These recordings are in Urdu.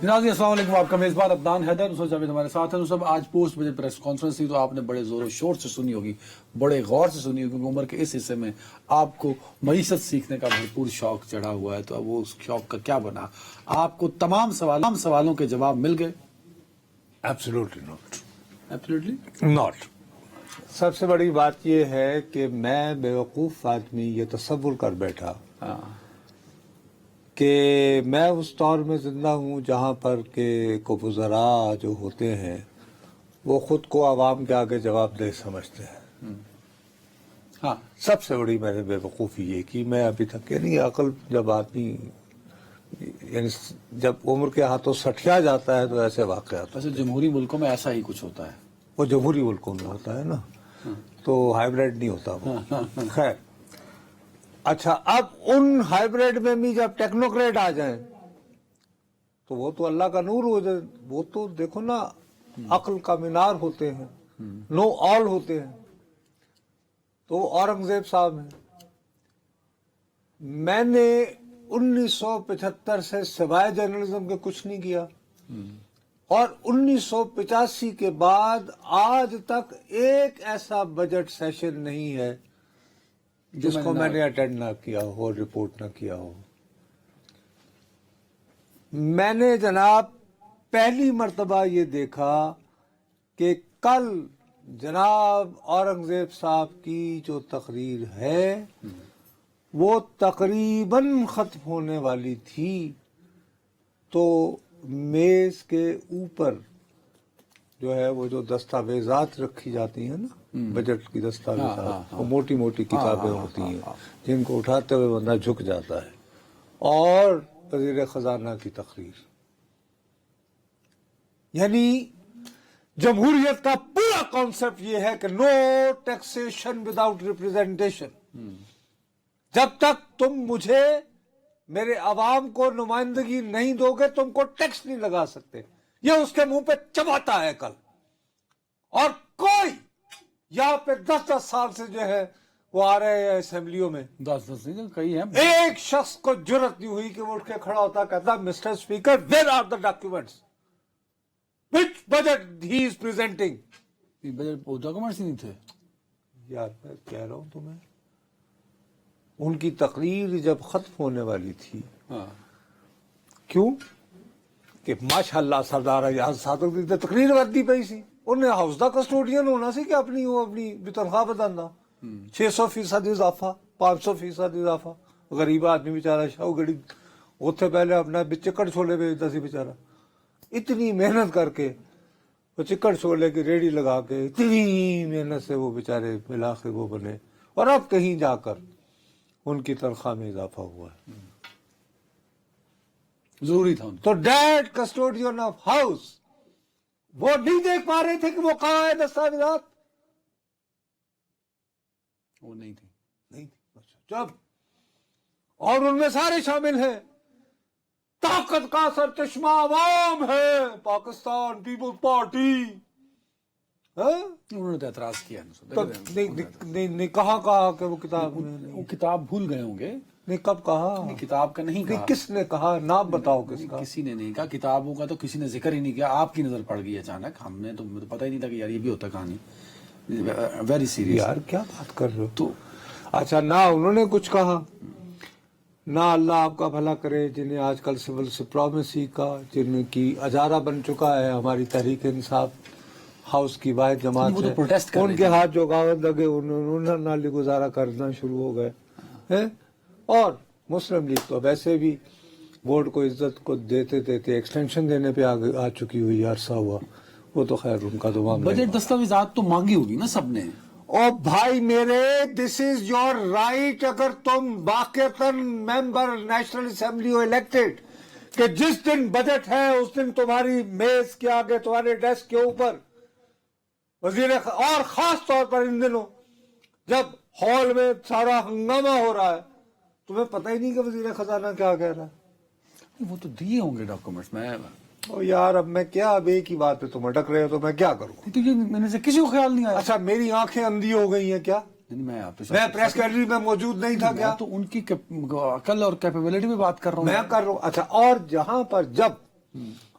ناظرین السلام علیکم، آپ کا میزبان عدنان حیدر نصرت جاوید ہمارے ساتھ ہیں۔ صاحب آج پوسٹ بجٹ پریس کانفرنس تھی تو آپ نے بڑے زور و شور سے سنی ہوگی، بڑے غور سے سنی ہوگی، کیونکہ عمر کے اس حصے میں آپ کو معیشت سیکھنے کا بھرپور شوق چڑھا ہوا ہے۔ تو اب وہ اس شوق کا کیا بنا؟ آپ کو تمام سوالوں کے جواب مل گئے؟ Absolutely not, absolutely not. سب سے بڑی بات یہ ہے کہ میں بیوقوف آدمی یہ تصور کر بیٹھا کہ میں اس دور میں زندہ ہوں جہاں پر کہ وزراء جو ہوتے ہیں وہ خود کو عوام کے آگے جواب دہ سمجھتے ہیں۔ ہاں، سب سے بڑی میں نے بے وقوفی یہ کی، میں ابھی تک یعنی عقل جب آدمی یعنی جب عمر کے ہاتھوں سٹیا جاتا ہے تو ایسے واقعات ویسے جمہوری ملکوں میں ایسا ہی کچھ ہوتا ہے۔ وہ جمہوری ملکوں میں ہوتا ہے نا، تو ہائیبریڈ نہیں ہوتا وہ۔ خیر، اچھا، اب ان ہائیبریڈ میں بھی جب ٹیکنوکریٹ آ جائیں تو وہ تو اللہ کا نور ہو جائے، وہ تو دیکھو نا عقل کا مینار ہوتے ہیں، نو آل ہوتے ہیں۔ تو اورنگزیب صاحب ہیں، میں نے 1975 سے سوائے جرنلزم کے کچھ نہیں کیا، اور 1985 کے بعد آج تک ایک ایسا بجٹ سیشن نہیں ہے جس کو میں نے اٹینڈ نہ کیا ہو، رپورٹ نہ کیا ہو۔ میں نے جناب پہلی مرتبہ یہ دیکھا کہ کل جناب اورنگزیب صاحب کی جو تقریر ہے وہ تقریباً ختم ہونے والی تھی، تو میز کے اوپر جو ہے وہ جو دستاویزات رکھی جاتی ہیں نا، بجٹ کی دستاویزات، وہ موٹی موٹی کتابیں ہوتی ہیں جن کو اٹھاتے ہوئے بندہ جھک جاتا ہے، اور وزیر خزانہ کی تقریر۔ یعنی جمہوریت کا پورا کانسیپٹ یہ ہے کہ نو ٹیکسیشن وداؤٹ ریپرزینٹیشن۔ جب تک تم مجھے میرے عوام کو نمائندگی نہیں دو گے تم کو ٹیکس نہیں لگا سکتے، یہ اس کے منہ پہ چباتا ہے کل۔ اور کوئی یہاں پہ 10 سال سے جو ہے وہ آ رہے ہیں اسمبلیوں میں، 10 نہیں کئی ہیں، ایک شخص کو جرت نہیں ہوئی کہ وہ اٹھ کے کھڑا ہوتا کہتا mister speaker where are the documents which budget he is presenting. Budget documents ہی نہیں تھے۔ یار میں کہہ رہا ہوں تمہیں، ان کی تقریر جب ختم ہونے والی تھی، کیوں کہ ماشاءاللہ سردار اعجاز صادق دی تقریر وردی پئی سی، انہیں ہاؤس دا کسٹوڈین ہونا سی کہ اپنی تنخواہ بدلنا، 600% اضافہ، 500% اضافہ۔ غریب آدمی بیچارہ شاہ گڑی اتنے پہلے اپنا چکڑ چھولے بیچتا سی بیچارہ، اتنی محنت کر کے وہ چکڑ چھولے کی ریڑھی لگا کے اتنی محنت سے وہ بیچارے بالآخر وہ بنے، اور اب کہیں جا کر ان کی تنخواہ میں اضافہ ہوا ہے۔ ضروری تھا ان کو۔ تو ڈیڈ کسٹوڈین آف ہاؤس وہ نہیں دیکھ پا رہے تھے کہ وہ کہاں ہے دستاویزات؟ وہ نہیں تھی۔ نہیں تھی جب، اور ان میں سارے شامل ہیں۔ طاقت کا سرچشمہ عوام ہے، پاکستان پیپل پارٹی۔ انہوں نے تو اعتراض کیا نہیں کہا کہ وہ کتاب وہ کتاب بھول گئے ہوں گے۔ نہیں، کب کہا؟ کتاب کا نہیں کہا۔ کس نے کہا؟ نام بتاؤ کس کا؟ کسی نے نہیں کہا، کتابوں کا تو کسی نے ذکر ہی نہیں کیا۔ آپ کی نظر پڑ گئی اچانک، ہم نے تو پتہ ہی نہیں تھا کہ یار یہ بھی ہوتا کہانی۔ Very serious. یار کیا بات کر رہے ہو تو؟ اچھا، نہ انہوں نے کچھ کہا، نہ اللہ آپ کا بھلا کرے جنہیں آج کل سول سپرامیسی کا، جن کی اجارہ بن چکا ہے ہماری تحریک انصاف ہاؤس کی واحد جماعت سے، ان کے ہاتھ جو گاوت لگے انہوں نے نالی گزارا کرنا شروع ہو گئے۔ اور مسلم لیگ تو ویسے بھی ووٹ کو عزت کو دیتے دیتے ایکسٹینشن دینے پہ آ چکی ہوئی، عرصہ ہوا، وہ تو خیر ان کا تو معاملہ۔ بجٹ دستاویزات تو مانگی ہوگی نا سب نے۔ او بھائی میرے، دس از یور رائٹ، اگر تم واقعتاً ممبر نیشنل اسمبلی ہو الیکٹڈ، کہ جس دن بجٹ ہے اس دن تمہاری میز کے آگے، تمہارے ڈیسک کے اوپر اور خاص طور پر ان دنوں جب ہال میں سارا ہنگامہ ہو رہا ہے، تمہیں پتہ ہی نہیں کہ وزیر خزانہ کیا کہہ رہا ہے۔ وہ تو دیے ہوں گے ڈاکومنٹس۔ میں او یار اب میں کیا، اب ایک ہی بات پہ تم اٹک رہے ہو تو میں کیا کروں؟ تو یہ میں نے سے کسی کو خیال نہیں آیا۔ اچھا میری آنکھیں اندھی ہو گئی ہیں کیا؟ میں پریس گیلری میں موجود نہیں تھا کیا؟ تو ان کی عقل اور کیپیبلٹی میں بات کر رہا ہوں میں کر رہا ہوں۔ اچھا، اور جہاں پر جب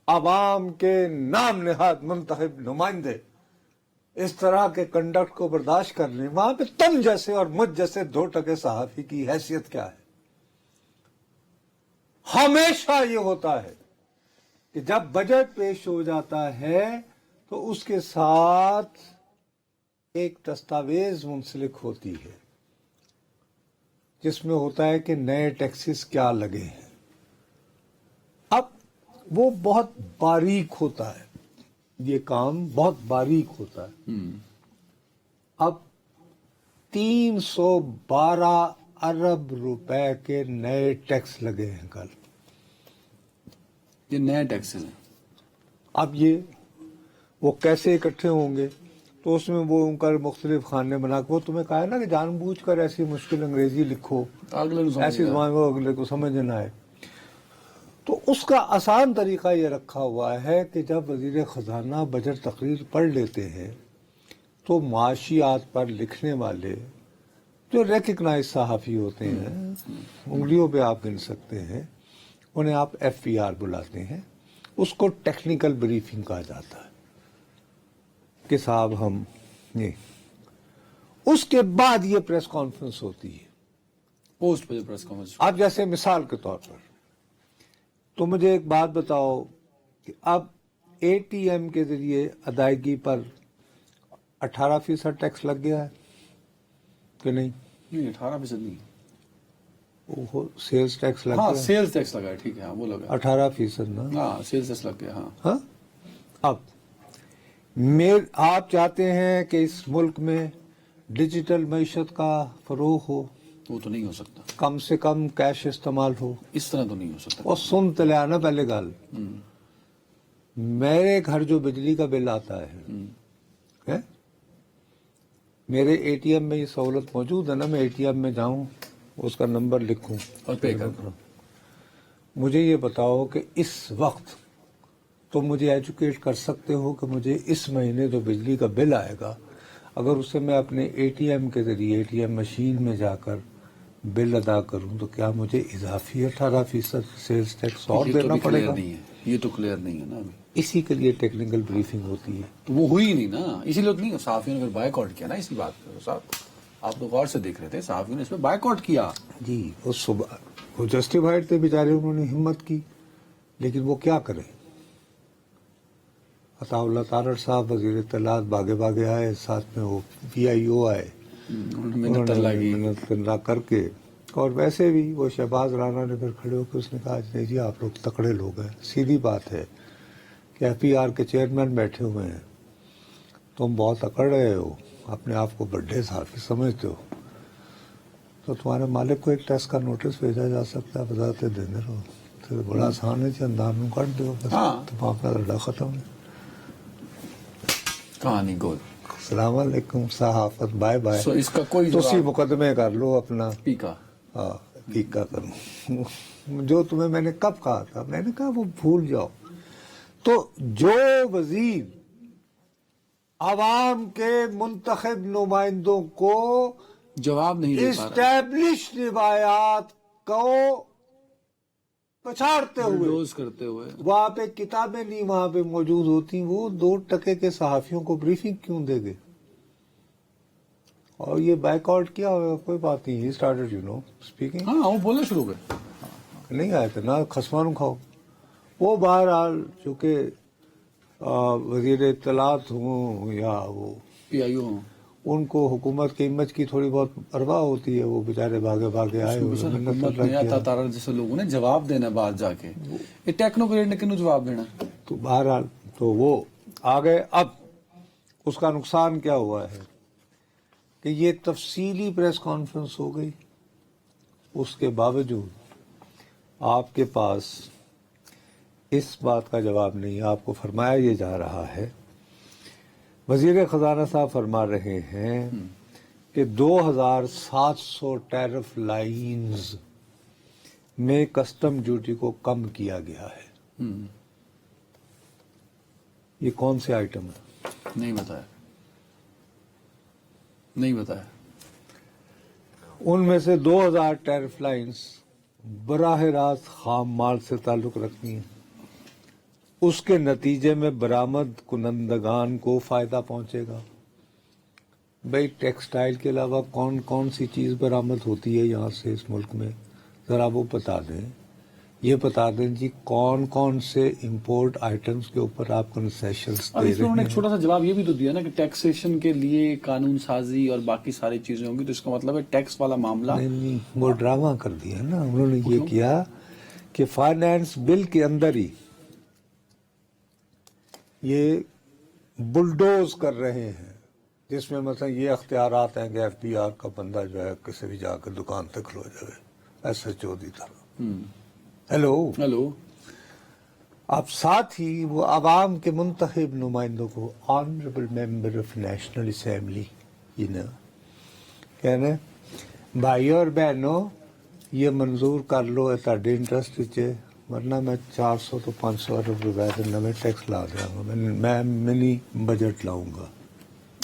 عوام کے نام نہاد منتخب نمائندے اس طرح کے کنڈکٹ کو برداشت کر لیں، وہاں پہ تم جیسے اور مجھ جیسے 2% صحافی کی حیثیت کیا ہے؟ ہمیشہ یہ ہوتا ہے کہ جب بجٹ پیش ہو جاتا ہے تو اس کے ساتھ ایک دستاویز منسلک ہوتی ہے جس میں ہوتا ہے کہ نئے ٹیکسز کیا لگے ہیں۔ اب وہ بہت باریک ہوتا ہے، یہ کام بہت باریک ہوتا ہے۔ اب 312 ارب روپے کے نئے ٹیکس لگے ہیں کل، یہ نئے ٹیکسز ہیں۔ اب یہ وہ کیسے اکٹھے ہوں گے؟ تو اس میں وہ ان کا مختلف خانے بنا کے، وہ تمہیں کہا ہے نا کہ جان بوجھ کر ایسی مشکل انگریزی لکھو، اگلے کو سمجھ ایسی گیا۔ زبان کو اگلے کو سمجھ نہ آئے۔ تو اس کا آسان طریقہ یہ رکھا ہوا ہے کہ جب وزیر خزانہ بجٹ تقریر پڑھ لیتے ہیں تو معاشیات پر لکھنے والے جو ریکگنائز صحافی ہوتے ہیں، انگلیوں پہ آپ گن سکتے ہیں، انہیں آپ ایف پی آر بلاتے ہیں، اس کو ٹیکنیکل بریفنگ کہا جاتا ہے کہ صاحب ہم یہ، اس کے بعد یہ پریس کانفرنس ہوتی ہے۔ پوسٹ پہ جو پریس کانفرنس، اب جیسے مثال کے طور پر تو مجھے ایک بات بتاؤ کہ اب اے ٹی ایم کے ذریعے ادائیگی پر 18% ٹیکس لگ گیا ہے کہ نہیں؟ نہیں 18% نہیں، وہ سیلز ٹیکس لگ ہاں گیا، سیلز ٹیکس لگا ہے، ٹھیک ہے، ہاں وہ لگا ہے، 18% نا؟ ہاں سیلز ٹیکس لگ گیا، ہاں۔ ہاں، اب آپ چاہتے ہیں کہ اس ملک میں ڈیجیٹل معیشت کا فروغ ہو، وہ تو نہیں ہو سکتا، کم سے کم کیش استعمال ہو، اس طرح تو نہیں ہو سکتا۔ اور سن تو لیا نا پہلے گل، میرے گھر جو بجلی کا بل آتا ہے، میرے اے ٹی ایم میں یہ سہولت موجود ہے نا، میں اے ٹی ایم میں جاؤں، اس کا نمبر لکھوں اور پے کر دو۔ مجھے یہ بتاؤ کہ اس وقت تم مجھے ایجوکیٹ کر سکتے ہو کہ مجھے اس مہینے جو بجلی کا بل آئے گا، اگر اسے میں اپنے اے ٹی ایم کے ذریعے اے ٹی ایم مشین میں جا کر بل ادا کروں تو کیا مجھے اضافی 18% سیلز ٹیکس اور یہ تو دینا بھی پڑے کلیئر گا؟ نہیں ہے، یہ تو کلیئر نہیں ہے نا ابھی، اسی کے لیے ٹیکنیکل بریفنگ ہوتی ہے۔ تو وہ ہوئی نہیں نا، اسی لیے تو نہیں، صحافیوں نے پھر بائیک آؤٹ کیا نا، اسی بات پہ صاحب آپ تو غور سے دیکھ رہے تھے، صحافیوں نے اس پہ بائیک آؤٹ کیا۔ جی، اس صبح وہ جسٹیفائڈ تھے بیچارے، انہوں نے ہمت کی، لیکن وہ کیا کریں؟ عطا اللہ تارڑ صاحب وزیر اطلاعات بھاگے بھاگے آئے، ساتھ میں وہ پی آئی او آئے، محنت لگی، محنت کرنا کر کے، اور ویسے بھی وہ شہباز رانا نے پھر کھڑے ہو کے اس نے کہا نہیں جی آپ لوگ تکڑے لوگ ہیں، سیدھی بات ہے کہ ایف پی آر کے چیئرمین بیٹھے ہوئے ہیں، تم بہت اکڑ رہے ہو، اپنے آپ کو بڑے صحافی سمجھتے ہو، تو تمہارے مالک کو ایک ٹیسٹ کا نوٹس بھیجا جا سکتا ہے، بتاتے دینے رہو، تو بڑا آسان ہے جی، انداز میں کٹ دو، بس تم آپ کا لڑا ختم ہے۔ کہانی گول۔ السلام علیکم صحافت، بائے بائے، سو اس کا کوئی تسی مقدمے کر لو اپنا، پیکا، ہاں پیکا کروں، جو تمہیں میں نے کب کہا تھا، میں نے کہا وہ بھول جاؤ۔ تو جو وزیر عوام کے منتخب نمائندوں کو جواب نہیں دے پا رہا، اسٹیبلش روایات کو پچھاڑتے ہوئے، بلڈوز کرتے ہوئے، وہاں پہ کتابیں نہیں وہاں پہ موجود ہوتی، وہ 2% کے صحافیوں کو بریفنگ کیوں دے گے؟ اور یہ بیک آؤٹ کیا ہوگا، کوئی بات نہیں، ہی سٹارٹڈ اسپیکنگ، ہاں وہ بولنا شروع کر، نہیں آئے تھے نہ خسمانو کھاؤ۔ وہ بہرحال چونکہ وزیر اطلاعات ہوں یا وہ پی آئی او، ان کو حکومت کی امیج کی تھوڑی بہت پرواہ ہوتی ہے، وہ بیچارے بھاگے بھاگے آئے ہوئے، حکومت نے عطا تارڑ جیسے لوگوں نے جواب دینا ہے بعد جا کے، یہ ٹیکنوکریٹ نے کنوں جواب دینا؟ تو بہرحال تو وہ آ گئے۔ اب اس کا نقصان کیا ہوا ہے کہ یہ تفصیلی پریس کانفرنس ہو گئی، اس کے باوجود آپ کے پاس اس بات کا جواب نہیں، آپ کو فرمایا یہ جا رہا ہے، وزیر خزانہ صاحب فرما رہے ہیں کہ 2700 ٹیرف لائنز میں کسٹم ڈیوٹی کو کم کیا گیا ہے۔ یہ کون سے آئٹم ہے؟ نہیں بتایا، نہیں بتایا۔ ان میں سے 2000 ٹیرف لائنز براہ راست خام مال سے تعلق رکھتی ہیں، اس کے نتیجے میں برآمد کنندگان کو فائدہ پہنچے گا. بھائی ٹیکسٹائل کے علاوہ کون کون سی چیز برآمد ہوتی ہے یہاں سے اس ملک میں؟ ذرا وہ بتا دیں. یہ بتا دیں جی کون کون سے امپورٹ آئٹمس کے اوپر آپ کنسیشنز اب دے اس میں انہوں رہے نے ایک ہیں. چھوٹا سا جواب یہ بھی تو دیا نا کہ ٹیکسیشن کے لیے قانون سازی اور باقی ساری چیزیں ہوں گی، تو اس کا مطلب ہے ٹیکس والا معاملہ. نہیں وہ ڈرامہ کر دیا نا انہوں نے. یہ کیوں؟ کیا کہ فائنانس بل کے اندر ہی یہ بلڈوز کر رہے ہیں، جس میں مثلا یہ اختیارات ہیں کہ ایف بی آر کا بندہ جو ہے کسی بھی جا کے دکان تک کھلو جائے ایس ایچ او دی طرح. ہیلو. اب ساتھ ہی وہ عوام کے منتخب نمائندوں کو honourable member of national assembly کہنا بھائی اور بہنوں یہ منظور کر لو تھے انٹرسٹ ہے، ورنہ میں 400 تو 500 ارب روپے کے نئے ٹیکس لا دیا گا، میں منی بجٹ لاؤں گا.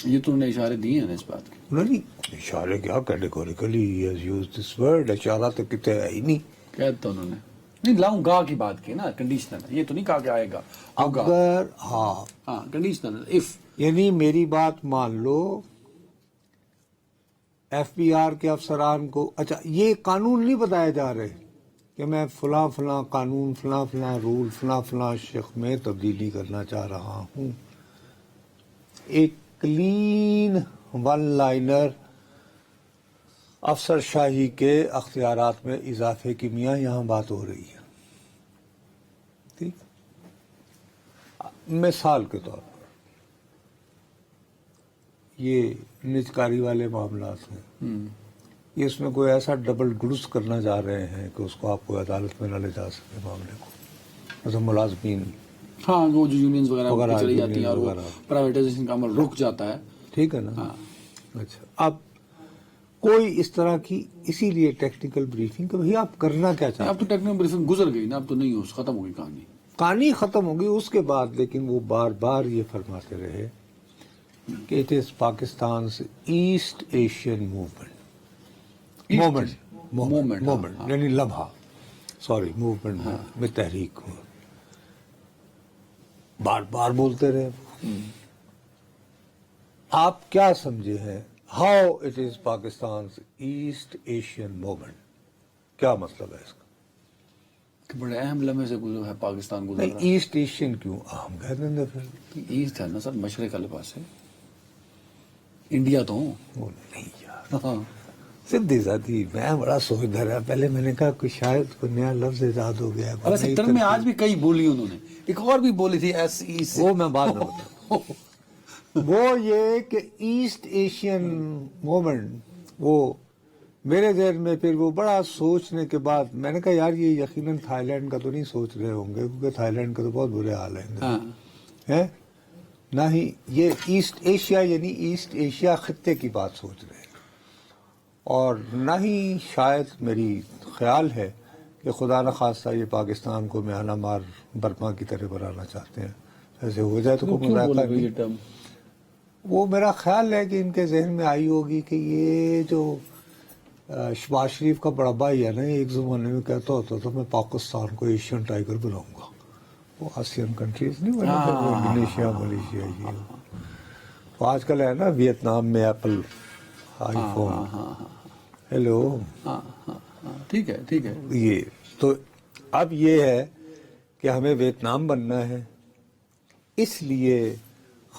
یہ تو انہوں نے اشارے دیے ہیں نا اس بات کے. انہوں نے اشارے کیا کیٹیگوریکلی یوز دس ورڈ. اشارہ تو کتے ہے ہی نہیں. کہتا انہوں نے نہیں لاؤں گا کی بات کی نا، کنڈیشنل ہے، یہ تو نہیں کہا کہ آئے گا. اگر ہاں کنڈیشنل اف یعنی میری بات مان لو ایف بی آر کے افسران کو اچھا یہ قانون نہیں بتائے جا رہے کہ میں فلاں فلاں قانون فلاں فلاں رول فلاں فلاں شق میں تبدیلی کرنا چاہ رہا ہوں. ایک کلین ون لائنر افسر شاہی کے اختیارات میں اضافے کی میاں یہاں بات ہو رہی ہے. ٹھیک مثال کے طور پر یہ نجکاری والے معاملات ہیں، یہ اس میں کوئی ایسا ڈبل گڑس کرنا چاہ رہے ہیں کہ اس کو آپ کو عدالت میں نہ لے جا سکے معاملے کو. جیسے ملازمین ہاں وہ جو یونینز وغیرہ وغیرہ چلی جاتی ہیں اور وہ پرائیویٹائزیشن کا عمل رک جاتا ہے. ٹھیک ہے نا. ہاں اچھا اب کوئی اس طرح کی اسی لیے ٹیکنیکل بریفنگ کہ بھئی آپ کرنا کیا چاہتے ہیں. اب تو ٹیکنیکل بریفنگ گزر گئی نا، اب تو نہیں ہو ختم ہو گئی کہانی. کہانی ختم ہوگی اس کے بعد، لیکن وہ بار بار یہ فرماتے رہے کہ it is Pakistan's east Asian movement یعنی لمحہ سوری موومنٹ میں تحریک ہوں. بار بار بولتے رہے. آپ کیا سمجھے ہیں how it is Pakistan's east Asian movement? کیا مطلب ہے اس کا؟ کہ بڑے اہم لمحے سے گزرا ہے پاکستان گزر نہیں رہا ہے. ایسٹ ایشین کیوں اہم کہہ دیں گے پھر؟ ایسٹ ہے نا سر، مشرق والے پاس ہے انڈیا تو. وہ نہیں یار ہاں سدھی سادھی میں بڑا سوچتا رہا. پہلے میں نے کہا کہ شاید کوئی نیا لفظ ایجاد ہو گیا. اب ایسے ٹرم میں آج بھی کئی بولی انہوں نے، ایک اور بھی بولی تھی ایس ای سی. وہ میں بعد میں بتاؤں. وہ یہ کہ ایسٹ ایشین موومنٹ وہ میرے ذہن میں پھر وہ بڑا سوچنے کے بعد میں نے کہا یار یہ یقیناً تھائی لینڈ کا تو نہیں سوچ رہے ہوں گے، کیونکہ تھائی لینڈ کا تو بہت برے حال ہے نہ ہی یہ ایسٹ ایشیا یعنی ایسٹ ایشیا خطے کی بات سوچ رہے ہیں، اور نہ ہی شاید میری خیال ہے کہ خدا نخواستہ یہ پاکستان کو میانہ مار برما کی طرح بنانا چاہتے ہیں. ایسے ہو جائے تو کوئی مذائقہ نہیں. وہ میرا خیال ہے کہ ان کے ذہن میں آئی ہوگی کہ یہ جو شباز شریف کا بڑا بھائی ہے نا، ایک زمانے میں کہتا ہوتا تھا میں پاکستان کو ایشین ٹائیگر بناؤں گا. وہ آسین کنٹریز نہیں بنے تھے، وہ انڈونیشیا ملیشیا یہ. تو آج کل ہے نا ویتنام میں ایپل آئی فون. ہیلو ٹھیک ہے ٹھیک ہے. یہ تو اب یہ ہے کہ ہمیں ویتنام بننا ہے، اس لیے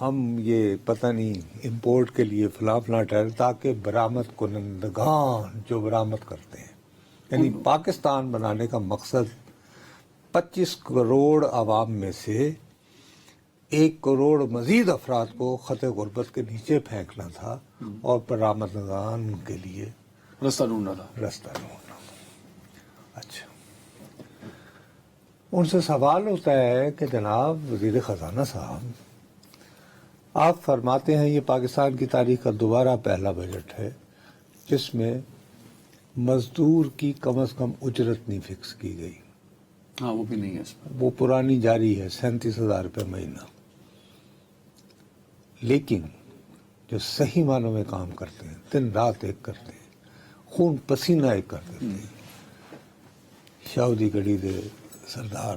ہم یہ پتہ نہیں امپورٹ کے لیے فلاں فلاں ٹھہر تاکہ برآمد کنندگان جو برآمد کرتے ہیں، یعنی پاکستان بنانے کا مقصد 25 کروڑ عوام میں سے 1 کروڑ مزید افراد کو خط غربت کے نیچے پھینکنا تھا اور برآمدگان کے لیے رستہ ڈھونڈنا تھا. اچھا ان سے سوال ہوتا ہے کہ جناب وزیر خزانہ صاحب آپ فرماتے ہیں یہ پاکستان کی تاریخ کا دوبارہ پہلا بجٹ ہے جس میں مزدور کی کم از کم اجرت نہیں فکس کی گئی. ہاں وہ بھی نہیں ہے اس پر. وہ پرانی جاری ہے 37,000 روپے مہینہ. لیکن جو صحیح معنوں میں کام کرتے ہیں، دن رات ایک کرتے ہیں، خون پسینہ ایک کر دیتے ہیں، شاودی گڑھی دے سردار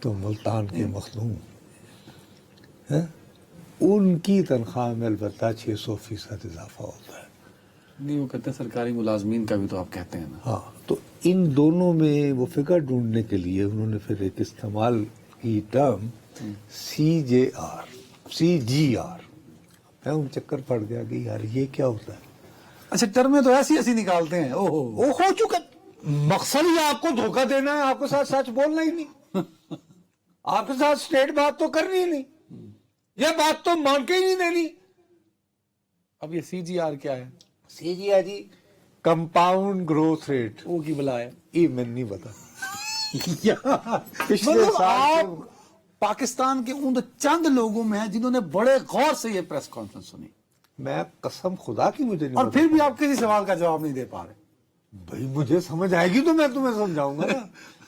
تو ملتان کے مخدوم ہیں، ان کی تنخواہ میں البتہ 600% اضافہ ہوتا ہے. نہیں، وہ کہتے ہیں سرکاری ملازمین کا بھی تو آپ کہتے ہیں نا. ہاں، تو ان دونوں میں وہ فگر ڈھونڈنے کے لیے انہوں نے پھر ایک استعمال کی ٹرم CGR. میں ان چکر پڑ گیا کہ یار یہ کیا ہوتا ہے. اچھا، ٹرمیں تو ایسی ایسی نکالتے ہیں. وہ ہو چکا، مقصد ہی آپ کو دھوکہ دینا ہے، آپ کے ساتھ سچ بولنا ہی نہیں، آپ کے ساتھ اسٹریٹ بات تو کرنی ہی نہیں، یہ بات تو مان کے ہی نہیں دینی. اب یہ CGR کیا ہے؟ CGR جی کمپاؤنڈ گروتھ ریٹ. وہ کی بلا ہے؟ یہ میں نہیں پتا. مطلب آپ پاکستان کے ان چند لوگوں میں ہیں جنہوں نے بڑے غور سے یہ پریس کانفرنس سنی، میں قسم خدا کی مجھے نہیں اور پتا. پھر بھی آپ کسی سوال کا جواب نہیں دے پا رہے. بھائی مجھے سمجھ آئے گی تو میں تمہیں سمجھاؤں گا نا.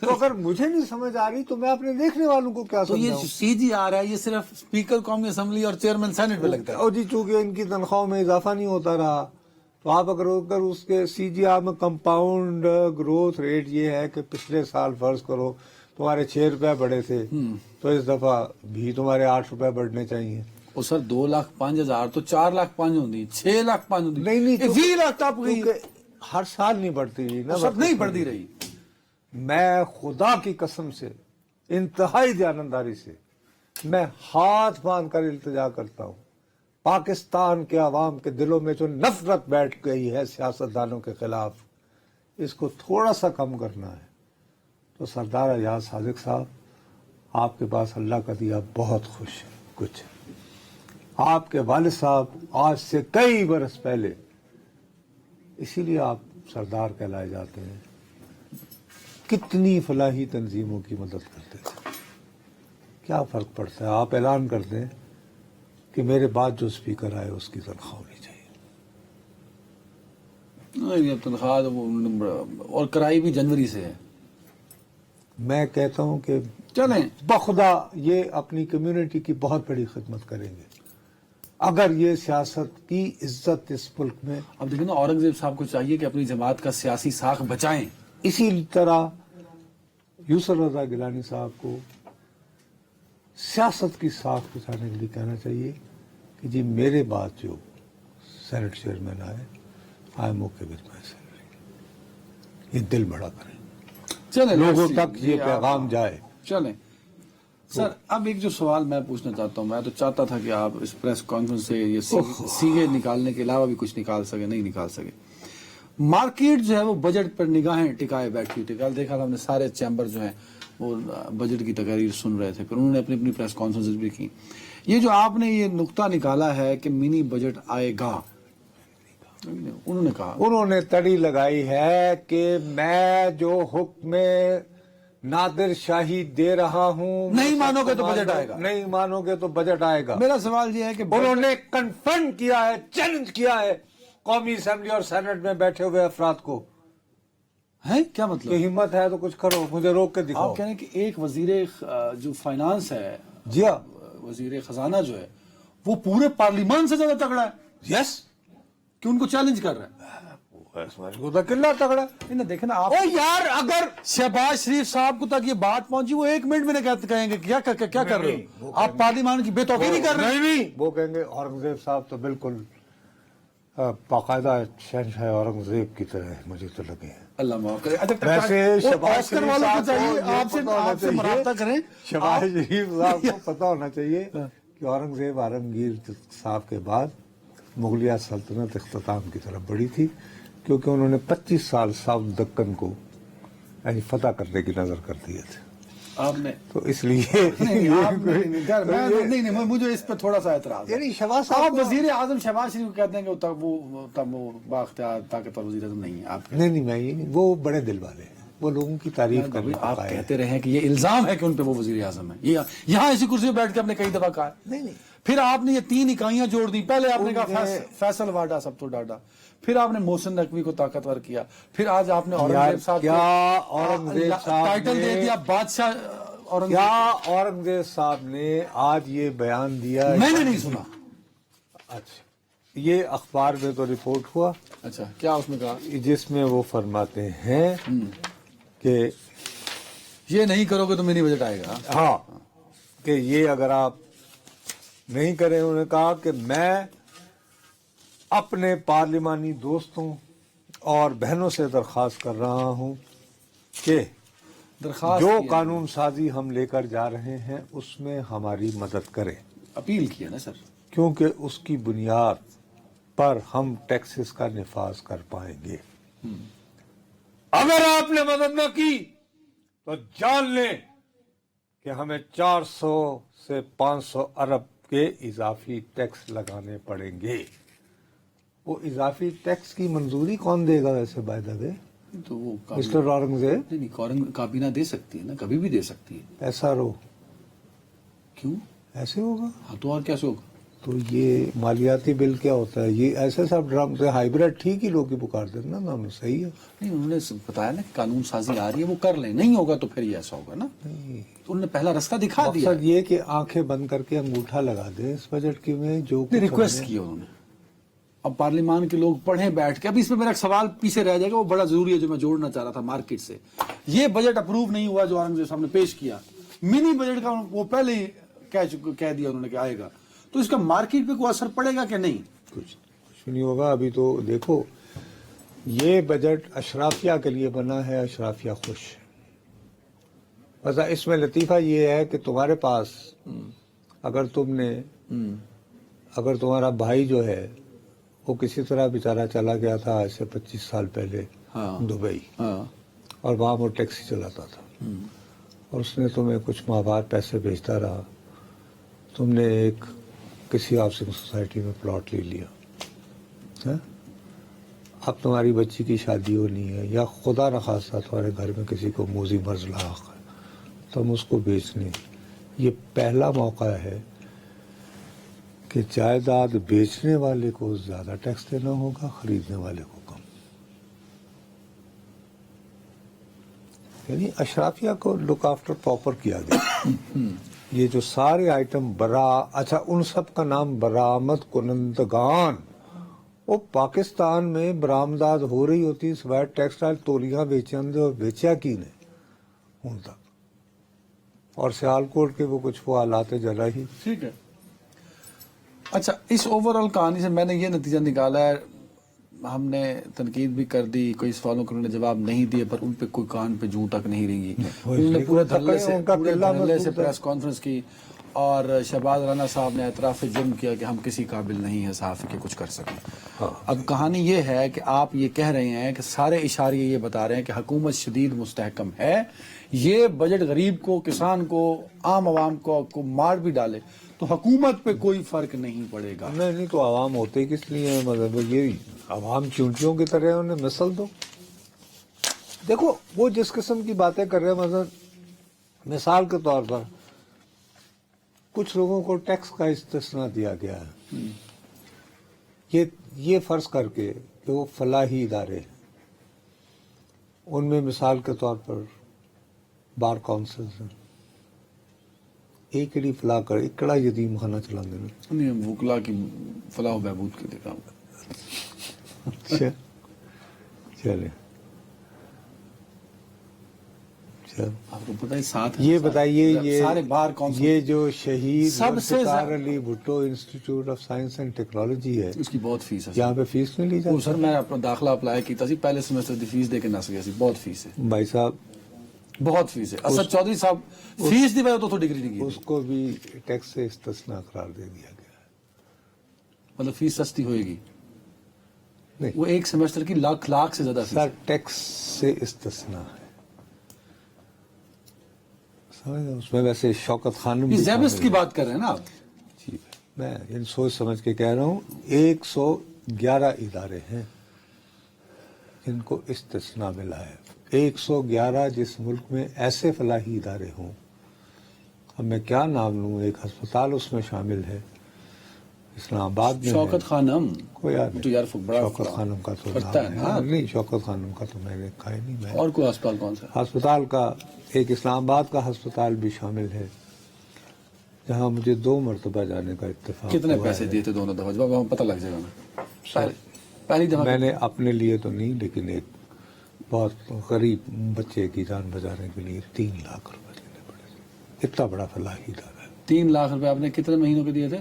تو اگر مجھے نہیں سمجھ آ رہی تو میں اپنے دیکھنے والوں کو کیا تو یہ سمجھاؤں. CGR ہے، یہ صرف اسپیکر قومی اسمبلی اور چیئرمین سینٹ پہ لگتا ہے. اور جی چونکہ ان کی تنخواہوں میں اضافہ نہیں ہوتا رہا، تو آپ اگر اس کے CGR میں کمپاؤنڈ گروتھ ریٹ یہ ہے کہ پچھلے سال فرض کرو تمہارے 6 روپے بڑھے تھے، تو اس دفعہ بھی تمہارے 8 روپے بڑھنے چاہیے. وہ سر 2,05,000 تو 4,05,000 ہوندی، 6,05,000 ہوندی. نہیں 20 لاکھ ٹپ گئی. ہر سال نہیں بڑھتی رہی نا. سب نہیں بڑھتی رہی. میں خدا کی قسم سے انتہائی دیانتداری سے میں ہاتھ باندھ کر التجا کرتا ہوں، پاکستان کے عوام کے دلوں میں جو نفرت بیٹھ گئی ہے سیاستدانوں کے خلاف، اس کو تھوڑا سا کم کرنا ہے. تو سردار ایاز صادق صاحب، آپ کے پاس اللہ کا دیا بہت کچھ ہے. آپ کے والد صاحب آج سے کئی برس پہلے، اسی لیے آپ سردار کہلائے جاتے ہیں، کتنی فلاحی تنظیموں کی مدد کرتے تھے. کیا فرق پڑتا ہے، آپ اعلان کرتے ہیں کہ میرے بعد جو اسپیکر آئے اس کی تنخواہ ہونی چاہیے. نہیں، اب تنخواہ تو وہ- اور کرائی بھی جنوری سے ہے. میں کہتا ہوں کہ چلیں، بخدا یہ اپنی کمیونٹی کی بہت بڑی خدمت کریں گے اگر یہ سیاست کی عزت اس ملک میں. اب دیکھیں نا، اورنگزیب صاحب کو چاہیے کہ اپنی جماعت کا سیاسی ساکھ بچائیں. اسی طرح یوسف رضا گیلانی صاحب کو سیاست کی ساکھ بچانے کے لیے کہنا چاہیے کہ جی میرے بعد جو سینٹ چیئرمین آئے موقع پہ میں یہ دل بڑا کریں، چلیں لوگوں تک یہ آپ- پیغام جائے. چلیں سر، اب ایک جو سوال میں پوچھنا چاہتا ہوں، میں تو چاہتا تھا کہ آپ اس پریس کانفرنس سے یہ سیگے نکالنے کے علاوہ بھی کچھ نکال سکے، نہیں نکال سکے. مارکیٹ جو ہے وہ بجٹ پر نگاہیں ٹکائے بیٹھی تھی. کل دیکھا تھا ہم نے سارے چیمبر جو ہیں وہ بجٹ کی تقاریر سن رہے تھے، پھر انہوں نے اپنی اپنی پریس کانفرنس بھی کی. یہ جو آپ نے یہ نقطہ نکالا ہے کہ منی بجٹ آئے گا، انہوں نے کہا، انہوں نے تڑی لگائی ہے کہ میں جو حکم نادر شاہی دے رہا ہوں، نہیں مانو گے تو بجٹ آئے گا. نہیں مانو گے تو بجٹ آئے گا. میرا سوال یہ ہے کہ انہوں نے کنفرم کیا ہے، چیلنج کیا ہے قومی اسمبلی اور سینٹ میں بیٹھے ہوئے افراد کو ہے کیا مطلب؟ کہ ہمت ہے تو کچھ کرو، مجھے روک کے دکھاؤ. آپ کہہ رہے ہیں کہ ایک وزیر جو فائنانس ہے، جی ہاں، وزیر خزانہ جو ہے، وہ پورے پارلیمان سے زیادہ تگڑا ہے یس، کہ ان کو چیلنج کر رہا ہے. کلا تگڑا. نہیں، دیکھیں نا آپ، او یار اگر شہباز شریف صاحب کو تک یہ بات پہنچی، وہ 1 منٹ میں کہیں گے کیا کر رہے ہو آپ، پارلیمان کی بے توقع نہیں کر رہے. نہیں، وہ کہیں گے اورنگزیب صاحب تو بالکل باقاعدہ شہنشاہ اورنگزیب کی طرح مجھے تو لگے ہیں. اللہ معاف کرے. ویسے شہباز آسکر شریف والوں کو صاحب چاہیے کو یہ آپ سے مرابطہ کریں. شہباز شریف صاحب کو پتہ ہونا چاہیے کہ اورنگزیب عالمگیر صاحب کے بعد مغلیہ سلطنت اختتام کی طرف بڑھی تھی، کیونکہ انہوں نے 25 سال ساؤتھ دکن کو یعنی فتح کرنے کی نظر کر دیے تھے. آپ نے تو اس لیے نہیں، مجھے اس پہ تھوڑا سا اعتراض ہے. یعنی شہباز آپ صاحب وزیر اعظم شہباز شریف کو کہتے ہیں کہ وہ بااختیار طاقتور وزیر اعظم نہیں ہے. آپ نہیں میں یہ نہیں، وہ بڑے دل والے ہیں، وہ لوگوں کی تعریف کرنے آپ کا قائل کہتے رہے کہ یہ الزام ہے کہ ان پہ وہ وزیر اعظم ہے. یہاں اسی کرسی پہ بیٹھ کے آپ نے کئی دفعہ کہا. نہیں پھر آپ نے یہ 3 اکائیاں جوڑ دی. پہلے آپ نے کہا فیصل واڈا سب تو ڈاڈا، پھر آپ نے محسن نقوی کو طاقتور کیا، پھر آج آپ نے اورنگزیب صاحب کیا اورنگزیب صاحب ٹائٹل دے دیا بادشاہ. کیا اورنگزیب صاحب نے آج یہ بیان دیا؟ میں نے نہیں سنا. اچھا، یہ اخبار میں تو رپورٹ ہوا. اچھا، کیا اس میں کہا؟ جس میں وہ فرماتے ہیں کہ یہ نہیں کرو گے تو منی بجٹ آئے گا. ہاں کہ یہ اگر آپ نہیں کریں. انہوں نے کہا کہ میں اپنے پارلیمانی دوستوں اور بہنوں سے درخواست کر رہا ہوں کہ درخواست جو کی ہے. قانون سازی ہم لے کر جا رہے ہیں اس میں ہماری مدد کریں، اپیل کیا نا سر. کیونکہ اس کی بنیاد پر ہم ٹیکسز کا نفاذ کر پائیں گے. اگر آپ نے مدد نہ کی تو جان لیں کہ ہمیں 400 سے 500 ارب کے اضافی ٹیکس لگانے پڑیں گے. وہ اضافی ٹیکس کی منظوری کون دے گا ویسے بائی دا وے؟ تو وہ مسٹر اورنگزیب نہیں کابینہ دے سکتی ہے نا، کبھی بھی دے سکتی ہے. ایسا رو کیوں؟ ایسے ہوگا ہاں تو اور کیسے ہوگا؟ تو یہ مالیاتی بل کیا ہوتا ہے؟ یہ ایسے سب ڈرام سے ہائیبریڈ ٹھیک ہی لوگ پکار دیتے نا نام صحیح ہے. نہیں انہوں نے بتایا نا قانون سازی آ رہی ہے وہ کر لیں، نہیں ہوگا تو پھر یہ ایسا ہوگا نا. تو انہوں نے پہلا راستہ دکھا دیا. مقصد یہ کہ آنکھیں بند کر کے انگوٹھا لگا دیں اس بجٹ کی میں جو ریکویسٹ کی انہوں نے. اب پارلیمان کے لوگ پڑھیں بیٹھ کے. اب اس میں میرا ایک سوال پیچھے رہ جائے گا، وہ بڑا ضروری ہے جو میں جوڑنا چاہ رہا تھا مارکیٹ سے. یہ بجٹ اپروو نہیں ہوا جو اورنگزیب صاحب نے پیش کیا، منی بجٹ کا وہ پہلے ہی کہہ دیا انہوں نے کہ آئے گا، تو اس کا مارکیٹ پہ کوئی اثر پڑے گا کہ نہیں؟ کچھ نہیں ہوگا. ابھی تو دیکھو یہ بجٹ اشرافیہ کے لیے بنا ہے، اشرافیہ خوش. بس اس میں لطیفہ یہ ہے کہ تمہارے پاس اگر تمہارا بھائی جو ہے وہ کسی طرح بیچارہ چلا گیا تھا آج سے 25 سال پہلے دبئی، اور وہاں وہ ٹیکسی چلاتا تھا، اور اس نے تمہیں کچھ ماہ بعد پیسے بھیجتا رہا، تم نے ایک کسی ہاؤسنگ سوسائٹی میں پلاٹ لے لیا، اب تمہاری بچی کی شادی ہونی ہے یا خدا نخواستہ تمہارے گھر میں کسی کو موذی مرض لاحق ہے، تم اس کو بیچنے. یہ پہلا موقع ہے کہ جائیداد بیچنے والے کو زیادہ ٹیکس دینا ہوگا، خریدنے والے کو کم. یعنی اشرافیہ کو لک آفٹر پراپر کیا گیا. یہ جو سارے آئٹم اچھا ان سب کا نام برآمد کنندگان، وہ پاکستان میں برآمدات ہو رہی ہوتی سوائے ٹیکسٹائل تولیاں بیچن دے اور بیچیا کی نے ہوں تک، اور سیالکوٹ کے وہ کچھ وہ حالات جلا ہی. ٹھیک ہے. اچھا اس اوور آل کہانی سے میں نے یہ نتیجہ نکالا ہے، ہم نے تنقید بھی کر دی، کوئی سوالوں کے انہوں نے جواب نہیں دیے، پر ان پہ کوئی کان پہ جوں تک نہیں رنگی. انہوں نے پورے دھڑلے سے پریس کانفرنس کی، اور شہباز رانا صاحب نے اعتراف جرم کیا کہ ہم کسی قابل نہیں ہیں صحافی کے کچھ کر سکیں. اب کہانی یہ ہے کہ آپ یہ کہہ رہے ہیں کہ سارے اشاریے یہ بتا رہے ہیں کہ حکومت شدید مستحکم ہے، یہ بجٹ غریب کو، کسان کو، عام عوام کو مار بھی ڈالے تو حکومت پہ کوئی فرق نہیں پڑے گا. نہیں تو عوام ہوتے کس لیے؟ مطلب یہ عوام چونٹیوں کی طرح انہیں مثل دو. دیکھو وہ جس قسم کی باتیں کر رہے ہیں، مثال کے طور پر کچھ لوگوں کو ٹیکس کا استثناء دیا گیا ہے، یہ فرض کر کے کہ وہ فلاحی ادارے ہیں، ان میں مثال کے طور پر بار کونسلز ہیں، ایک کڑی فلاح کر ایک کڑا یتیم خانہ چلا دینا. نہیں وکلا کی فلاح و بہبود کے لیے کام کرتے. چلے آپ کو پتہ ہے ساتھ یہ بتائیے سارے بار کونسل یہ جو شہید سب سے Zulfikar Ali Bhutto institute of science and technology ہے، اس کی بہت فیس ہے. یہاں پہ فیس نہیں لی وہ جاتی. سر میں اپنا داخلہ اپلائی کیتا سی، پہلے سیمسٹر دی فیس دے کے نہ سکیا سی. بہت فیس ہے بھائی صاحب، بہت فیس ہے. اسد چودھری صاحب فیس دی وجہ تو ڈگری نہیں اس کی، کو بھی ٹیکس سے استثناء قرار دے دیا گیا ہے. مطلب فیس سستی ہوئے گی. نہیں وہ ایک سیمسٹر کی لاکھ سے زیادہ فیس سر، ہے. ٹیکس سے استثناء ہے. اس میں ویسے شوکت خانم یہ بھی زیبسٹ شامل کی ہے. بات کر رہے ہیں نا آپ. ٹھیک ہے، میں ان سوچ سمجھ کے کہہ رہا ہوں 111 ادارے ہیں جن کو استثناء ملا ہے. 111 جس ملک میں ایسے فلاحی ادارے ہوں، اب میں کیا نام لوں، ایک ہسپتال اس میں شامل ہے اسلام آباد میں. شوکت خانم کوئی تو یار بڑا شوکت خانم کا تو کرتا ہے نا. نہیں، شوکت خانم کا تو میں نے کہا ہی نہیں. میں اور کوئی ہسپتال کون سا؟ ہسپتال کا ایک اسلام آباد کا ہسپتال بھی شامل ہے جہاں مجھے 2 مرتبہ جانے کا اتفاق کتنے ہوا پیسے ہے. دیے تھے دونوں دفعہ؟ جب پتہ لگ جائے گا نا. پہلی دفعہ میں نے اپنے لیے تو نہیں، لیکن ایک بہت غریب بچے کی جان بچانے کے لیے 3 لاکھ روپے دینے پڑے تھے. اتنا بڑا فلاحی ادارہ ہے. 3 لاکھ روپے آپ نے کتنے مہینوں کے دیے تھے؟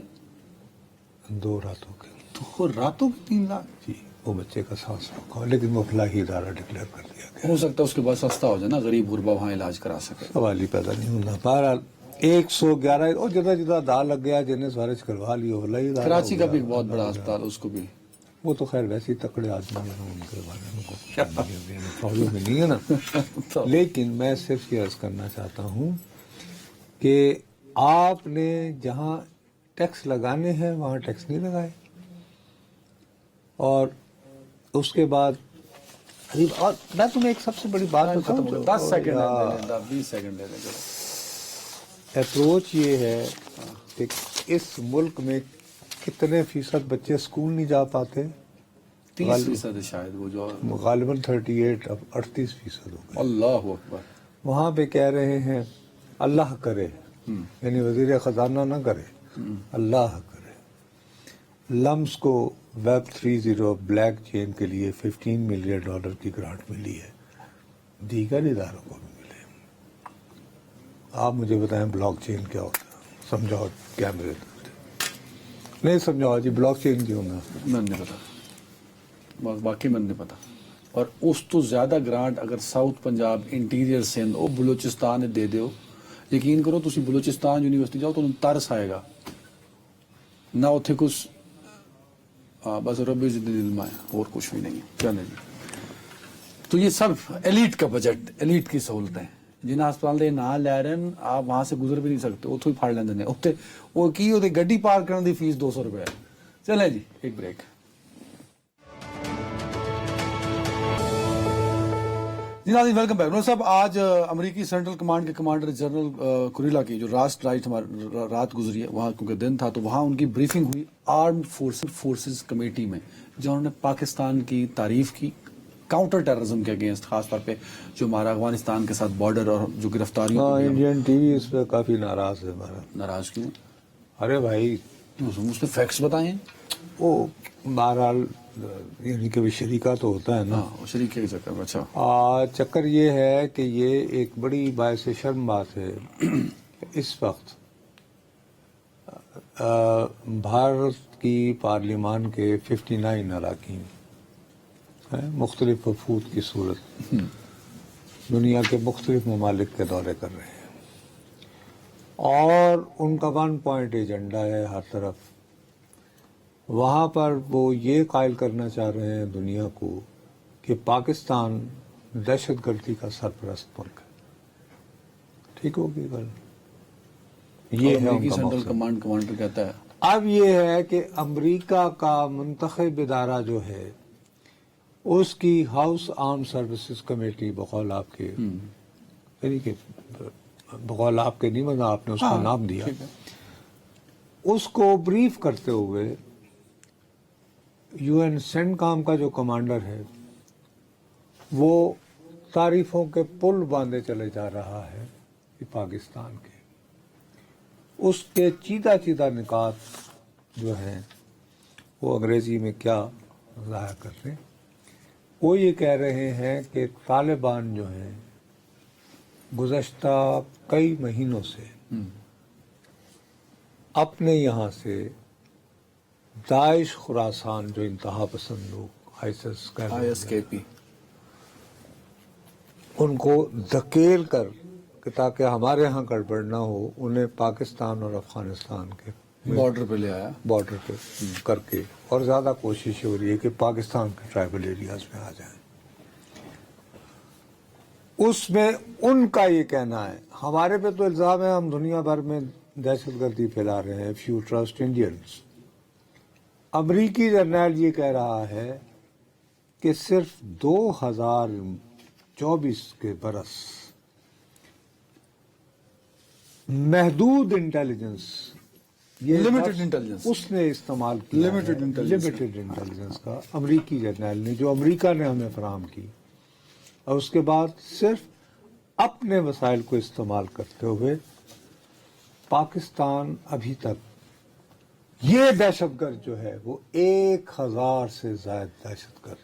2 راتوں کے. 2 راتوں کے 3 لاکھ؟ جی وہ بچے کا 700 کا، لیکن وہ فلاحی ادارہ ڈکلیئر کر دیا گیا. ہو سکتا ہے اس کے بعد سستا ہو جائے نا، غریب غربا وہاں علاج کرا سکے. سوال ہی پیدا نہیں ہونا. بہرحال 111 اور جدہ جدہ دا لگ گیا، جنہیں سوارج کروا لی ہو. کراچی کا بھی ایک بہت بڑا ہسپتال، اس کو بھی وہ تو خیر ویسے ہی تکڑے آدمی ہیں، ان کے بارے میں پرابلم میں نہیں ہے نا. لیکن میں صرف یہ عرض کرنا چاہتا ہوں کہ آپ نے جہاں ٹیکس لگانے ہیں وہاں ٹیکس نہیں لگائے. اور اس کے بعد اور میں تمہیں ایک سب سے بڑی بات بتاؤں، 10 سیکنڈ 20 سیکنڈ دے دیں. اپروچ یہ ہے کہ اس ملک میں کتنے فیصد بچے اسکول نہیں جا پاتے؟ 30% شاید، وہ جو غالباً 38 اب 38% ہو گئے. اللہ اکبر. وہاں پہ کہہ رہے ہیں اللہ کرے، یعنی وزیر خزانہ نہ کرے، اللہ کرے. لمس کو ویب 30 بلیک چین کے لیے $15 ملین کی گرانٹ ملی ہے. دیگر اداروں کو بھی ملے. آپ مجھے بتائیں بلاک چین کیا ہوتا ہے؟ سمجھاؤ کیمرے نہیں سمجھاؤ جی بلاک چین کیوں نا؟ میں نہیں پتا، باقی میں نہیں پتا. اور اس تو زیادہ گرانٹ اگر ساؤتھ پنجاب، انٹیریئر سندھ اور بلوچستان دے دیو، یقین کرو تسی بلوچستان یونیورسٹی جاؤ تو انہوں ترس آئے گا نہ. اتنے کچھ بس رب عزت دل میں اور کچھ بھی نہیں. چلے جی. تو یہ سب ایلیٹ کا بجٹ، ایلیٹ کی سہولتیں جنہیں ہسپتال دے نہ لے رہے ہیں، آپ وہاں سے گزر بھی نہیں سکتے. اتوں ہی پھاڑ لیندے اتنے وہ کی ہوتے گڈی پارک کرنے دی فیس $200 ہے. چلیں جی ایک بریک. جی ناظرین ویلکم بیک. نور صاحب آج امریکی سینٹرل کمانڈ کے کمانڈر جنرل کوریلا کی جو لاسٹ نائٹ ہماری رات گزری ہے وہاں کیونکہ دن تھا تو وہاں ان کی بریفنگ ہوئی آرمڈ فورسز کمیٹی میں، جہاں نے پاکستان کی تعریف کی کاؤنٹر ٹیررزم کے اگینسٹ، خاص طور پہ جو ہمارا افغانستان کے ساتھ بارڈر اور جو گرفتاریوں. انڈین ٹی وی اس پہ کافی ناراض ہے. ہمارا ناراض کیوں؟ ارے بھائی اس نے فیکٹس بتائے ہیں. وہ بہرحال یعنی کہ شریکہ تو ہوتا ہے نا. ہاں شریک کے چکر میں. اچھا چکر یہ ہے کہ یہ ایک بڑی باعث شرم بات ہے اس وقت بھارت کی پارلیمان کے 59 اراکین مختلف وفود کی صورت دنیا کے مختلف ممالک کے دورے کر رہے ہیں، اور ان کا 1 پوائنٹ ایجنڈا ہے ہر طرف. وہاں پر وہ یہ قائل کرنا چاہ رہے ہیں دنیا کو کہ پاکستان دہشت گردی کا سرپرست ملک ہے. ٹھیک ہوگی گل؟ یہ ہے ان کا سینٹرل مقصد. کمانڈر کہتا ہے. اب یہ ہے کہ امریکہ کا منتخب ادارہ جو ہے اس کی ہاؤس آرم سروسز کمیٹی، بقول آپ کے یعنی کہ بقول آپ کے نہیں مطلب آپ نے اس کا نام دیا، اس کو بریف کرتے ہوئے یو این سینڈ کام کا جو کمانڈر ہے وہ تعریفوں کے پل باندھے چلے جا رہا ہے پاکستان کے. اس کے چیدہ چیدہ نکات جو ہیں وہ انگریزی میں کیا ظاہر کرتے ہیں، وہ یہ کہہ رہے ہیں کہ طالبان جو ہیں گزشتہ کئی مہینوں سے اپنے یہاں سے داعش خراسان جو انتہا پسند لوگ ISKP ان کو دھکیل کر کہ تاکہ ہمارے ہاں گڑبڑ نہ ہو، انہیں پاکستان اور افغانستان کے بارڈر پہ لے آیا، بارڈر پہ کر کے، اور زیادہ کوشش ہو رہی ہے کہ پاکستان کے ٹرائبل ایریاز میں آ جائیں. اس میں ان کا یہ کہنا ہے، ہمارے پہ تو الزام ہے ہم دنیا بھر میں دہشت گردی پھیلا رہے ہیں، فیو ٹرسٹ انڈینس. امریکی جرنیل یہ کہہ رہا ہے کہ صرف 2024 کے برس محدود انٹیلیجنس، یہ لمیٹڈ انٹیلیجنس اس نے استعمال کیا، لمیٹڈ انٹیلیجنس کا امریکی جرنیل نے، جو امریکہ نے ہمیں فراہم کی، اور اس کے بعد صرف اپنے وسائل کو استعمال کرتے ہوئے پاکستان ابھی تک یہ دہشت گرد جو ہے وہ 1000 سے زائد دہشت گرد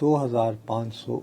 2500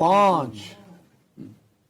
5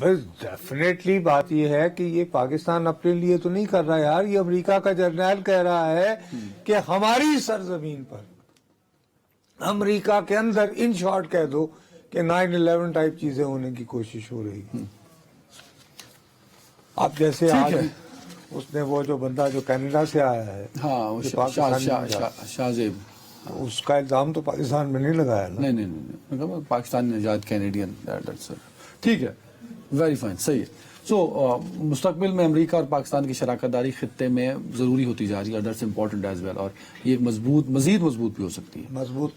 ڈیفینیٹلی بات یہ ہے کہ یہ پاکستان اپنے لیے تو نہیں کر رہا یار, یہ امریکہ کا جرنیل کہہ رہا ہے کہ ہماری سرزمین پر, امریکہ کے اندر ان شارٹ کہہ دو کہ 9/11 ٹائپ چیزیں ہونے کی کوشش ہو رہی ہے. اب جیسے آج اس نے وہ جو بندہ جو کینیڈا سے آیا ہے, شاہزیب, اس کا الزام تو پاکستان میں نہیں لگایا نا. نہیں, پاکستان نژاد کینیڈین. ٹھیک ہے, ویری فائن, صحیح ہے. سو مستقبل میں امریکہ اور پاکستان کی شراکت داری خطے میں ضروری ہوتی جا رہی ہے, دیٹس امپورٹنٹ ایز ویل, اور یہ مزید مضبوط بھی ہو سکتی ہے, مضبوط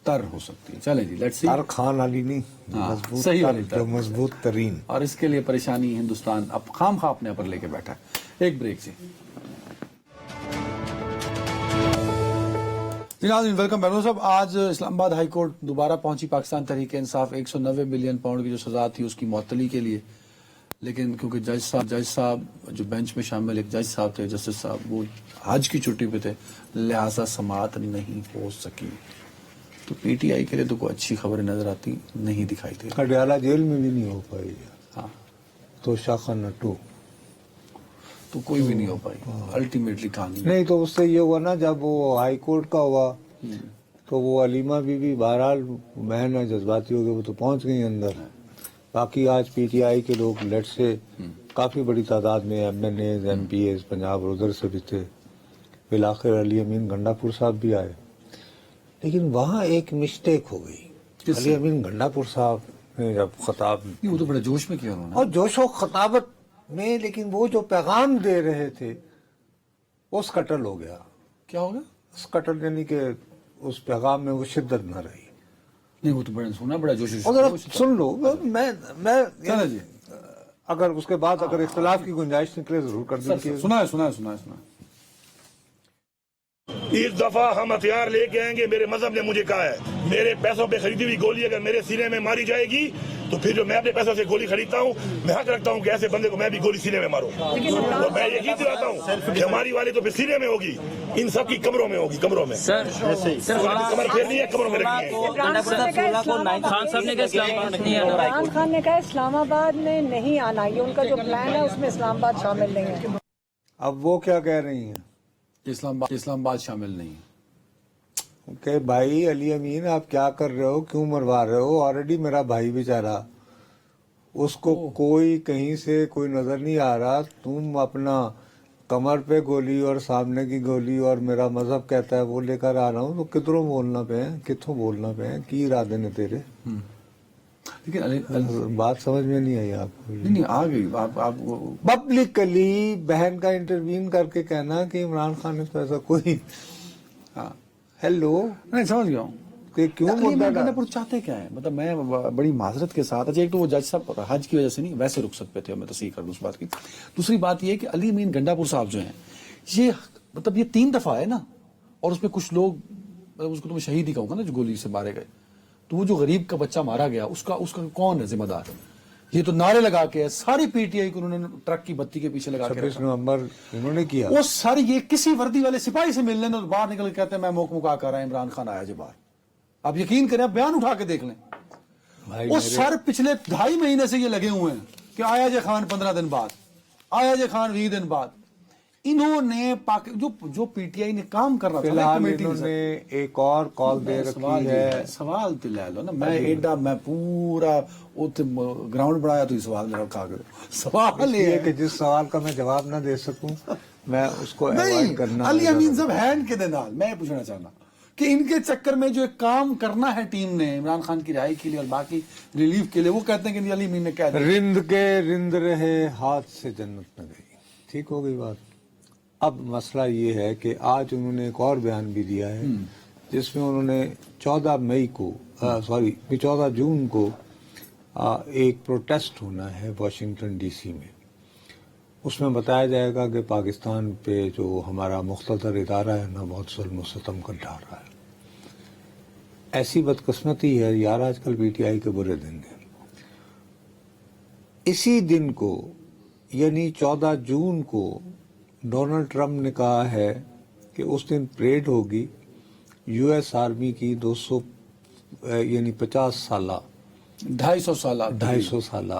تر ہو سکتی ہے. چلیں جی, لیٹس سی. تر خان علی نہیں, مضبوط صحیح والی جو مضبوط ترین. اور اس کے لیے پریشانی ہندوستان اب خام خواہ اپنے اوپر لے کے بیٹھا ہے. ایک بریک سے جی ناظرین, ویلکم بیک. صاحب, آج اسلام آباد ہائی کورٹ دوبارہ پہنچی پاکستان تحریک انصاف 190 بلین پاؤنڈ کی جو سزا تھی اس کی معطلی کے لیے, لیکن کیونکہ جج صاحب جو بینچ میں شامل ایک جج صاحب تھے, جسٹس صاحب, وہ حج کی چھٹی پہ تھے, لہٰذا سماعت نہیں ہو سکی. تو پی ٹی آئی کے لیے تو کوئی اچھی خبر نظر آتی نہیں دکھائی دے. اڈیالہ جیل میں بھی نہیں ہو پائی. ہاں, تو شاخہ نٹو تو کوئی بھی نہیں ہو پائی الٹیمیٹلی کہانی. نہیں تو اس سے یہ ہوا نا, جب وہ ہائی کورٹ کا ہوا تو وہ علیمہ بی بی بہرحال بہن ہے, جذباتی ہو گئے, وہ تو پہنچ گئی اندر. باقی آج پی ٹی آئی کے لوگ لیٹ سے کافی بڑی تعداد میں MNAs, MPAs Punjab اور ادھر سے بھی تھے. بالآخر علی امین گنڈا پور صاحب بھی آئے, لیکن وہاں ایک مسٹیک ہو گئی. علی امین گنڈا پور صاحب نے جب خطاب, وہ تو بڑے جوش میں کیا انہوں نے, اور جوش و خطابت میں, لیکن وہ جو پیغام دے رہے تھے وہ سکٹل ہو گیا. کیا ہوگا سکٹل یعنی کہ اس پیغام میں وہ شدت نہ رہی. نہیں, وہ تو بڑا سنا, بڑا جوش. سن لو, میں اگر اس کے بعد اگر اختلاف کی گنجائش نکلے ضرور کر دیجیے. سنا. اس دفعہ ہم ہتھیار لے کے آئیں گے. میرے مذہب نے مجھے کہا ہے, میرے پیسوں پہ خریدی ہوئی گولی اگر میرے سینے میں ماری جائے گی تو پھر جو میں اپنے پیسوں سے گولی خریدتا ہوں, میں حق رکھتا ہوں کہ ایسے بندے کو میں بھی گولی سینے میں ماروں. اور میں یقین دلاتا ہوں کہ ہماری والی تو پھر سینے میں ہوگی, ان سب کی کمروں میں ہوگی, کمروں میں. کمر پھیرنی ہے, کمروں میں رکھنی ہے. عمران خان نے کہا اسلام آباد میں نہیں آنا, یہ ان کا جو پلان ہے اس میں اسلام آباد شامل نہیں ہے. اب وہ کیا کہہ رہی ہیں, اسلام آباد شامل نہیں ہے. کہ بھائی علی امین آپ کیا کر رہے ہو, کیوں مروا رہے ہو؟ آلریڈی میرا بھائی بیچارہ, اس کو کوئی کہیں سے کوئی نظر نہیں آ رہا, تم اپنا کمر پہ گولی اور سامنے کی گولی اور میرا مذہب کہتا ہے وہ لے کر آ رہا ہوں, تو کتوں بولنا پہ ہیں, کی ارادے نے تیرے؟ لیکن بات سمجھ میں نہیں آئی آپ کو. نہیں آ گئی. آپ پبلکلی بہن کا انٹروین کر کے کہنا کہ عمران خان نے تو ایسا کوئی, ہیلو, نہیں سمجھ گیا ہوں کہ کیوں گنڈا پور چاہتے کیا ہے. مطلب میں بڑی معذرت کے ساتھ, اچھا ایک تو وہ جج صاحب حج کی وجہ سے نہیں, ویسے رخصت پہ تھے, میں تصحیح کر دوں اس بات کی. دوسری بات یہ ہے کہ علی امین گنڈا پور صاحب جو ہیں, یہ مطلب یہ 3 دفعہ ہے نا, اور اس میں کچھ لوگ, مطلب اس کو تو میں شہید ہی کہوں گا نا, جو گولی سے مارے گئے. تو وہ جو غریب کا بچہ مارا گیا, اس کا کون ہے ذمہ دار؟ یہ تو نعرے لگا کے ساری پی ٹی آئی کو انہوں نے ٹرک کی بتی کے پیچھے لگا کے 26 نومبر انہوں نے کیا. وہ ساری, یہ کسی وردی والے سپاہی سے ملنے تو باہر نکل کے کہتے ہیں میں موک مکا کر رہا, عمران خان آیا جی باہر. آپ یقین کریں, آپ بیان اٹھا کے دیکھ لیں, وہ سر پچھلے 2.5 مہینے سے یہ لگے ہوئے ہیں کہ آیا جے خان 15 دن بعد, آیا جے خان 20 دن بعد. انہوں نے جو پی ٹی آئی نے کام کر رہا تھا, انہوں نے ایک اور کال دے رکھی ہے. سوال تو لے لو نا, میں پورا گراؤنڈ بنایا تو سوال میرا کھا گئے. سوال یہ ہے کہ جس سوال کا میں جواب نہ دے سکوں میں اس کو ایوائڈ کرنا. علی امین صاحب ہینڈ کے دینال میں پوچھنا چاہنا کہ ان کے چکر میں جو ایک کام کرنا ہے ٹیم نے عمران خان کی رہائی کے لیے اور باقی ریلیف کے لیے, وہ کہتے ہیں کہ علی امین نے کہہ دیا رند کے رند رہے ہاتھ سے جنت نہ گئی. ٹھیک ہو گئی بات. اب مسئلہ یہ ہے کہ آج انہوں نے ایک اور بیان بھی دیا ہے جس میں انہوں نے 14 جون کو ایک پروٹیسٹ ہونا ہے واشنگٹن ڈی سی میں. اس میں بتایا جائے گا کہ پاکستان پہ جو ہمارا مقتدر ادارہ ہے نا, بہت ظلم و ستم کر ڈال رہا ہے. ایسی بدقسمتی ہے یار, آج کل پی ٹی آئی کے برے دن ہیں. اسی دن کو یعنی 14 جون کو ڈونلڈ ٹرمپ نے کہا ہے کہ اس دن پریڈ ہوگی یو ایس آرمی کی 200 یعنی 50 سالہ 250 سالہ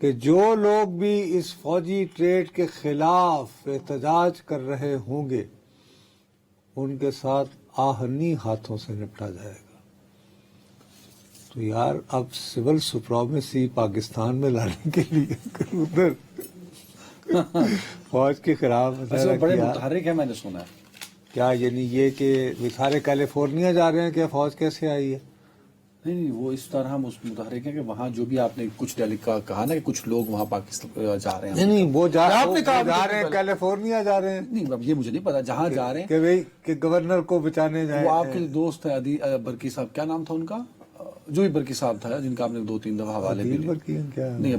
کہ جو لوگ بھی اس فوجی ٹریڈ کے خلاف احتجاج کر رہے ہوں گے ان کے ساتھ آہنی ہاتھوں سے نپٹا جائے گا. تو یار اب سول سپرامیسی پاکستان میں لانے کے لیے ادھر فوج کے خلاف بڑے متحرک ہیں میں نے سنا ہے. کیا یعنی یہ کہ سارے کیلیفورنیا جا رہے ہیں کہ فوج کیسے آئی ہے؟ نہیں وہ اس طرح ہم اس متحرک ہیں کہ وہاں جو بھی آپ نے کچھ ڈیلی کا کہا نا کہ کچھ لوگ وہاں پاکستان جا رہے ہیں. نہیں وہ جا آپ نے کہا رہے ہیں کیلیفورنیا جا رہے ہیں. نہیں اب یہ مجھے نہیں پتا جہاں جا رہے ہیں کہ بھئی کہ گورنر کو بچانے جائیں. وہ آپ کے دوست ہیں برکی صاحب, کیا نام تھا ان کا, جو بھی برکی صاحب تھا جن کا آپ نے 2-3 دفعہ حوالے بھی نہیں,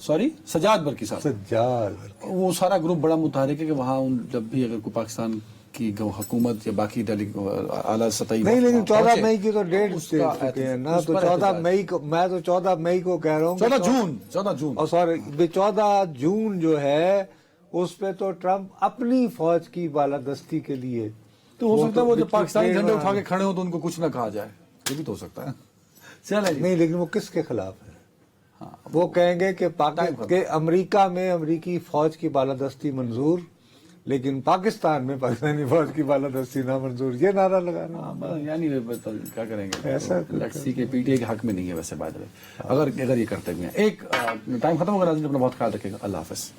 سوری سجاد برکی صاحب. سجاد وہ سارا گروپ بڑا متحرک ہے کہ وہاں جب بھی اگر کوئی پاکستان کی حکومت یا باقی اعلیٰ سطحی نہیں, لیکن 14 مئی کی تو ڈیٹ دے چکے ہیں نا, تو 14 مئی کو میں تو 14 مئی کو کہہ رہا ہوں, 14 جون اور سوری 14 جون جو ہے اس پہ تو ٹرمپ اپنی فوج کی بالادستی کے لیے تو ہو سکتا ہے وہ جب پاکستانی جھنڈے اٹھا کے کھڑے ہو تو ان کو کچھ نہ کہا جائے, یہ بھی تو ہو سکتا ہے. چلے نہیں, لیکن وہ کس کے خلاف ہے؟ وہ کہیں گے کہ امریکہ میں امریکی فوج کی بالادستی منظور, لیکن پاکستان میں پاکستانی فوج کی بالادستی نامنظور, یہ نعرہ لگانا یعنی کیا کریں گے ایسا کے پی ٹی آئی کے حق میں نہیں ہے ویسے بات, اگر یہ کرتے بھی ہیں. ایک ٹائم ختم ہوگا, اپنا بہت خیال رکھے گا. اللہ حافظ.